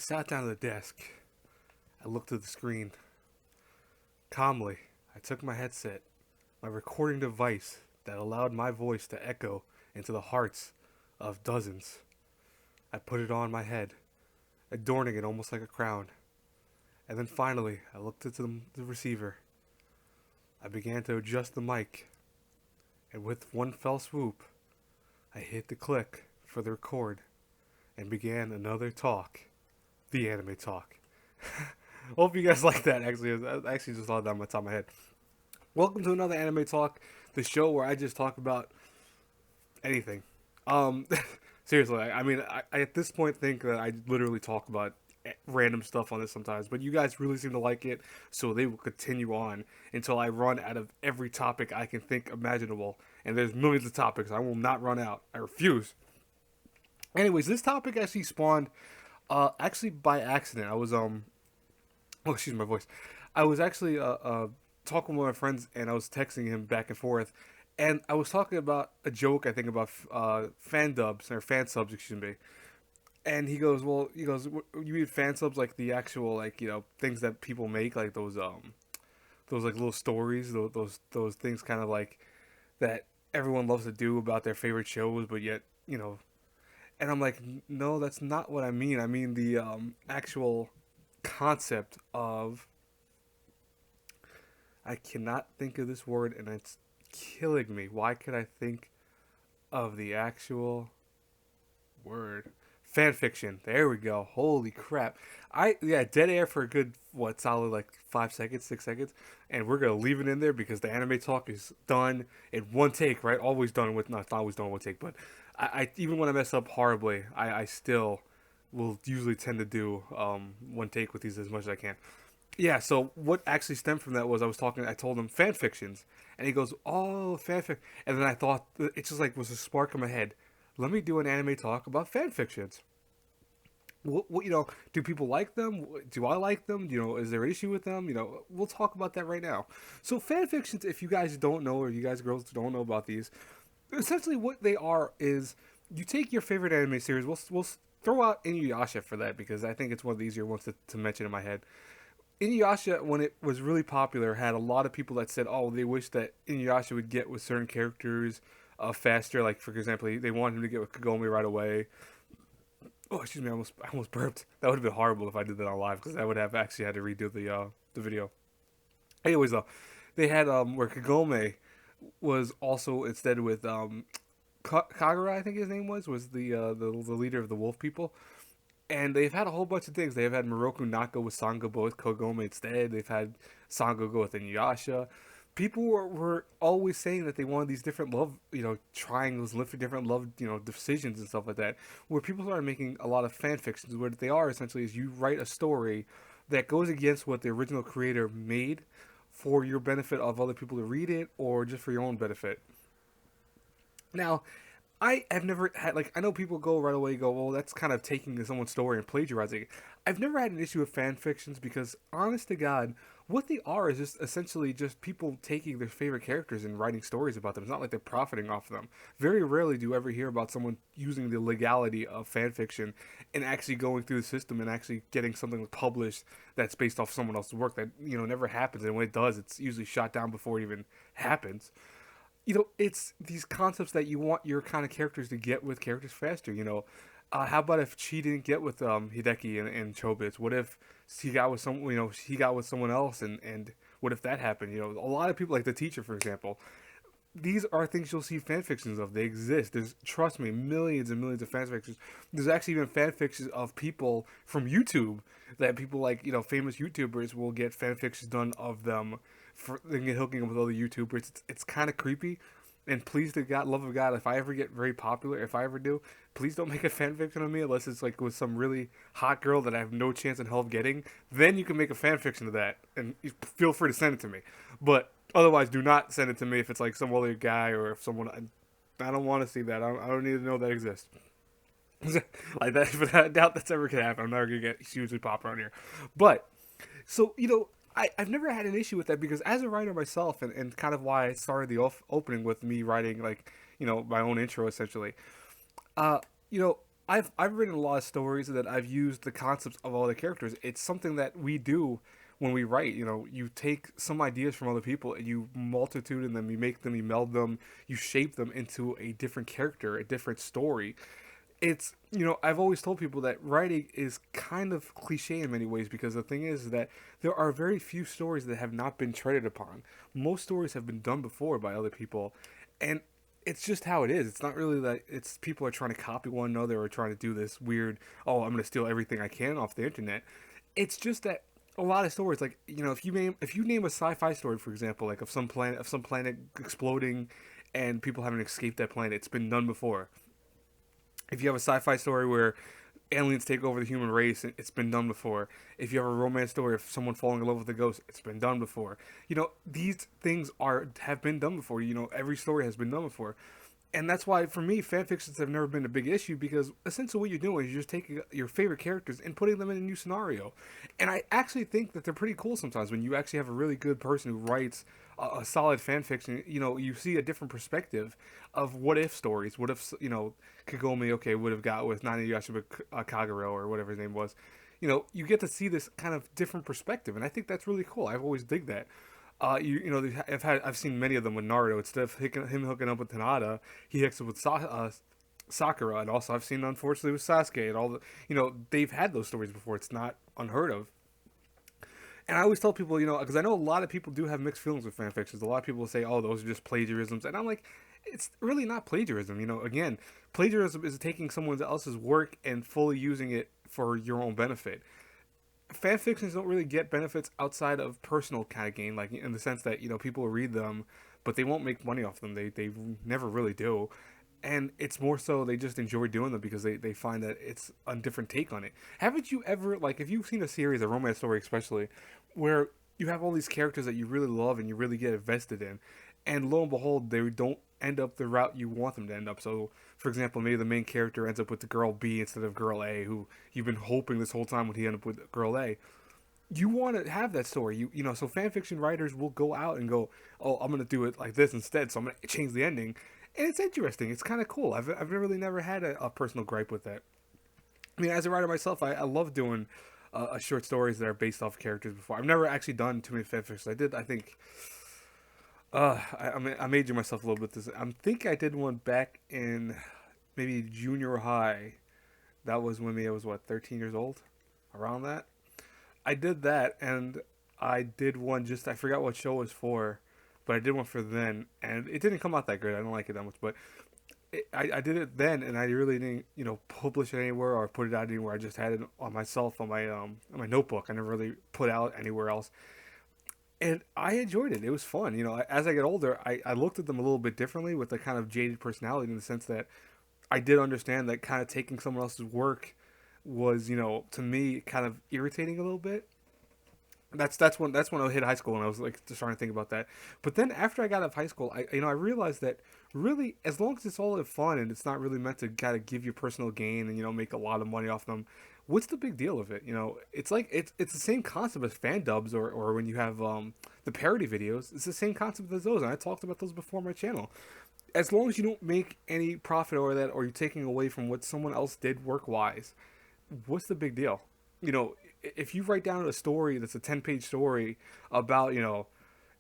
sat down at the desk. I looked at the screen. Calmly, I took my headset, my recording device that allowed my voice to echo into the hearts of dozens. I put it on my head, adorning it almost like a crown. And then finally, I looked into the receiver. I began to adjust the mic, and with one fell swoop, I hit the click for the record and began another talk, the anime talk. Hope you guys like that. I actually just thought that on the top of my head. Welcome to another anime talk, the show where I just talk about anything. Um, Seriously, I at this point think that I literally talk about random stuff on this sometimes, but you guys really seem to like it, so they will continue on until I run out of every topic I can think imaginable. And there's millions of topics. I will not run out. I refuse. Anyways, this topic actually spawned, actually by accident. Oh, excuse my voice. I was actually talking with my friends, and I was texting him back and forth, and I was talking about a joke I think about fan dubs or fan subs, excuse me. And he goes, well, you mean fan subs like the actual like things that people make, like those like little stories, those things kind of like that everyone loves to do about their favorite shows, but yet And I'm like, no, that's not what I mean. I mean the actual concept of. I cannot think of this word, and it's killing me. Why could I think of the actual word? Fan fiction. There we go. Holy crap. Dead air for a good solid like 5 seconds, 6 seconds, and we're gonna leave it in there because the anime talk is done in one take, right? Always done with not always done in one take, but I even when I mess up horribly, I still will usually tend to do one take with these as much as I can. Yeah, so what actually stemmed from that was I told him fan fictions, and he goes, "Oh, fanfic," and then I thought it just like was a spark in my head. Let me do an anime talk about fan fictions. Do people like them? Do I like them? Is there an issue with them? We'll talk about that right now. So fan fictions, if you guys don't know or you guys girls don't know about these, essentially what they are is you take your favorite anime series. We'll throw out Inuyasha for that because I think it's one of the easier ones to mention in my head. Inuyasha, when it was really popular, had a lot of people that said, "Oh, they wish that Inuyasha would get with certain characters faster." Like, for example, they wanted him to get with Kagome right away. Oh, excuse me, I almost burped. That would have been horrible if I did that on live because I would have actually had to redo the video. Anyways, though, they had where Kagome was also instead with Kagura, I think his name was the leader of the wolf people. And they've had a whole bunch of things. They've had Moroku Naka with Sanga go with Kogome instead. They've had Sanga go with Inuyasha. People were always saying that they wanted these different love, triangles, live for different love, decisions and stuff like that. Where people started making a lot of fan fictions, where they are essentially is you write a story that goes against what the original creator made for your benefit of other people to read it or just for your own benefit. Now, I have never had I know people go right away well that's kind of taking someone's story and plagiarizing it. I've never had an issue with fan fictions because honest to God, what they are is just essentially just people taking their favorite characters and writing stories about them. It's not like they're profiting off of them. Very rarely do you ever hear about someone using the legality of fan fiction and actually going through the system and actually getting something published that's based off someone else's work. That never happens, and when it does, it's usually shot down before it even happens. It's these concepts that you want your kind of characters to get with characters faster. How about if she didn't get with Hideki and Chobits? What if he got with he got with someone else, and what if that happened? A lot of people like the teacher, for example. These are things you'll see fan fictions of. They exist. There's, trust me, millions and millions of fan fictions. There's actually even fan fictions of people from YouTube that people like, famous YouTubers will get fan fictions done of them for then get hooking up with other YouTubers. It's kind of creepy. And please, to God, love of God, if I ever get very popular, if I ever do, please don't make a fan fiction of me unless it's like with some really hot girl that I have no chance in hell of getting. Then you can make a fan fiction of that, and feel free to send it to me. But otherwise, do not send it to me if it's like some other guy or if someone. I don't want to see that. I don't need to know that exists. Like that, but I doubt that's ever gonna happen. I'm never gonna get hugely popular on here. But so I've never had an issue with that because as a writer myself, and kind of why I started the opening with me writing my own intro essentially. Uh, you know, I've written a lot of stories that I've used the concepts of all the characters. It's something that we do when we write. You know, you take some ideas from other people and you multitude in them, you make them, you meld them, you shape them into a different character, a different story. It's, you know, I've always told people that writing is kind of cliche in many ways, because the thing is that there are very few stories that have not been treaded upon. Most stories have been done before by other people, and it's just how it is. It's not really that it's people are trying to copy one another or trying to do this weird, oh, I'm going to steal everything I can off the internet. It's just that a lot of stories, like, you know, if you name a sci-fi story, for example, like of some planet exploding and people having escaped that planet, it's been done before. If you have a sci-fi story where aliens take over the human race, it's been done before. If you have a romance story of someone falling in love with a ghost, it's been done before. You know, these things are have been done before. You know, every story has been done before. And that's why, for me, fan fictions have never been a big issue, because essentially what you're doing is you're just taking your favorite characters and putting them in a new scenario. And I actually think that they're pretty cool sometimes when you actually have a really good person who writes a solid fan fiction. You know, you see a different perspective of what if stories. What if, you know, Kagome, okay, would have got with Nanayashiba Kagero or whatever his name was. You know, you get to see this kind of different perspective, and I think that's really cool. I've always dig that. You know, I've seen many of them with Naruto. Instead of him hooking up with Tanada, he hooks up with Sakura, and also I've seen, unfortunately, with Sasuke and all the. You know, they've had those stories before. It's not unheard of. And I always tell people, you know, because I know a lot of people do have mixed feelings with fan fictions. A lot of people say, "Oh, those are just plagiarisms," and I'm like, it's really not plagiarism. You know, again, plagiarism is taking someone else's work and fully using it for your own benefit. Fan fictions don't really get benefits outside of personal kind of gain, like in the sense that, you know, people read them, but they won't make money off them. They never really do, and it's more so they just enjoy doing them because they find that it's a different take on it. Haven't you ever, like, if you've seen a series, a romance story especially, where you have all these characters that you really love and you really get invested in, and lo and behold, they don't end up the route you want them to end up. So, for example, maybe the main character ends up with the girl B instead of girl A, who you've been hoping this whole time would he end up with girl A. You want to have that story. You know, so fan fiction writers will go out and go, oh, I'm gonna do it like this instead. So I'm gonna change the ending, and it's interesting. It's kind of cool. I've really never had a personal gripe with that. I mean, as a writer myself, I love doing short stories that are based off characters before. I've never actually done too many fanfictions. I did, I think, I'm aging myself a little bit. This I think I did one back in maybe junior high. That was when I was, what, 13 years old, around that. I did that, and I did one, just I forgot what show it was for, but I did one for then, and it didn't come out that great. I don't like it that much, but I did it then, and I really didn't, you know, publish it anywhere or put it out anywhere. I just had it on myself on my notebook. I never really put out anywhere else, and I enjoyed it. It was fun. You know, as I get older, I looked at them a little bit differently with a kind of jaded personality, in the sense that I did understand that kind of taking someone else's work was, you know, to me, kind of irritating a little bit. That's when I hit high school, and I was like just starting to think about that. But then after I got out of high school, I realized that really, as long as it's all in fun and it's not really meant to kind of give you personal gain and, you know, make a lot of money off them, what's the big deal of it? You know, it's like it's the same concept as fan dubs, or when you have the parody videos. It's the same concept as those, and I talked about those before on my channel. As long as you don't make any profit over that, or you're taking away from what someone else did work wise, what's the big deal? You know, if you write down a story that's a 10-page story about, you know,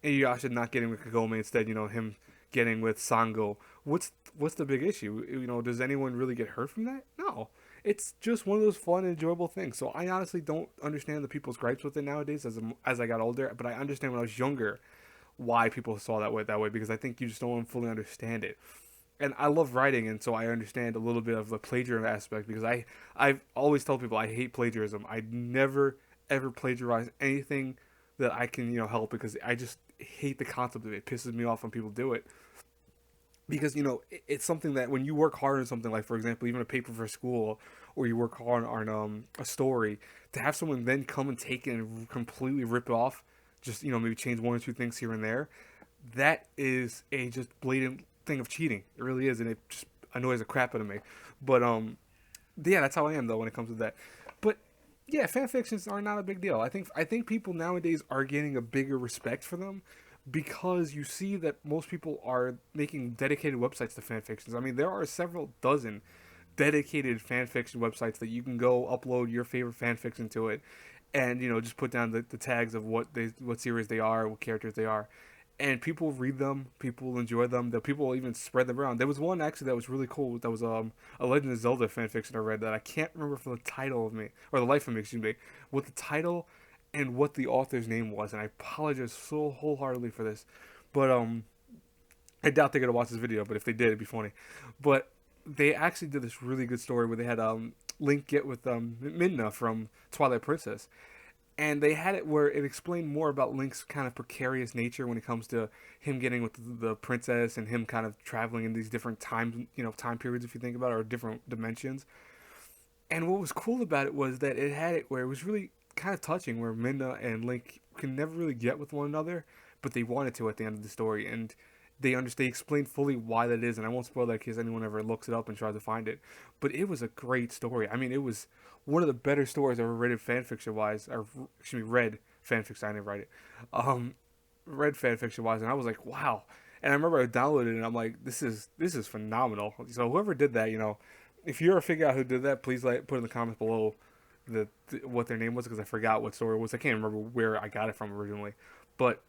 Inuyasha not getting with Kagome, instead, you know, him getting with Sango, what's the big issue? You know, does anyone really get hurt from that? No. It's just one of those fun, enjoyable things. So I honestly don't understand the people's gripes with it nowadays as I got older, but I understand when I was younger why people saw that way, because I think you just don't fully understand it. And I love writing, and so I understand a little bit of the plagiarism aspect, because I've always told people I hate plagiarism. I never ever plagiarize anything that I can, you know, help, because I just hate the concept of it. It pisses me off when people do it, because, you know, it's something that when you work hard on something, like, for example, even a paper for school, or you work hard on a story, to have someone then come and take it and completely rip it off, just, you know, maybe change one or two things here and there, that is a just blatant thing of cheating. It really is, and it just annoys the crap out of me. But yeah, that's how I am though when it comes to that. But yeah, fan fictions are not a big deal. I think people nowadays are getting a bigger respect for them, because you see that most people are making dedicated websites to fan fictions. I mean, there are several dozen dedicated fan fiction websites that you can go upload your favorite fan fiction to it, and just put down the tags of what series they are, what characters they are, and people read them, people enjoy them. The people even spread them around. There was one actually that was really cool. That was a Legend of Zelda fan fiction I read that I can't remember for the title of me or the life of me, excuse me, what the title and what the author's name was, and I apologize so wholeheartedly for this, but I doubt they're gonna watch this video, but if they did, it'd be funny. But they actually did this really good story where they had Link get with Midna from Twilight Princess, and they had it where it explained more about Link's kind of precarious nature when it comes to him getting with the princess and him kind of traveling in these different time periods, if you think about it, or different dimensions. And what was cool about it was that it had it where it was really kind of touching, where Midna and Link can never really get with one another, but they wanted to at the end of the story, and they explain fully why that is, and I won't spoil that in case anyone ever looks it up and tries to find it. But it was a great story. I mean, it was one of the better stories I've ever read fanfiction wise, or excuse me, read fanfiction. I didn't write it. Um, Read fanfiction wise, and I was like, wow. And I remember I downloaded it, and I'm like, this is phenomenal. So whoever did that, if you ever figure out who did that, please put in the comments below what their name was, because I forgot what story it was. I can't remember where I got it from originally, but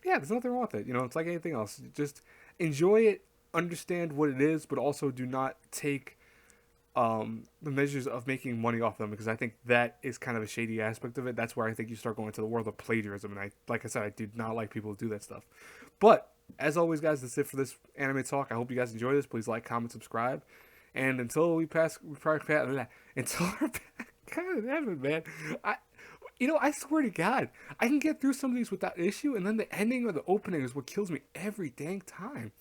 yeah, there's nothing wrong with it. It's like anything else. Just enjoy it, understand what it is, but also do not take the measures of making money off them, because I think that is kind of a shady aspect of it. That's where I think you start going to the world of plagiarism, and like I said, I do not like people who do that stuff. But as always, guys, that's it for this anime talk. I hope you guys enjoy this. Please like, comment, subscribe, and until until our God damn it, man. I swear to God, I can get through some of these without issue, and then the ending or the opening is what kills me every dang time.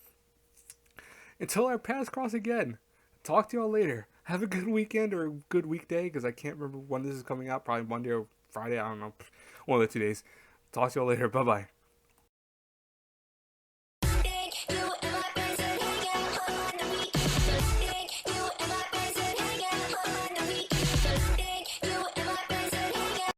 Until our paths cross again, talk to y'all later. Have a good weekend or a good weekday, because I can't remember when this is coming out. Probably Monday or Friday. I don't know. One of the 2 days. Talk to y'all later. Bye bye.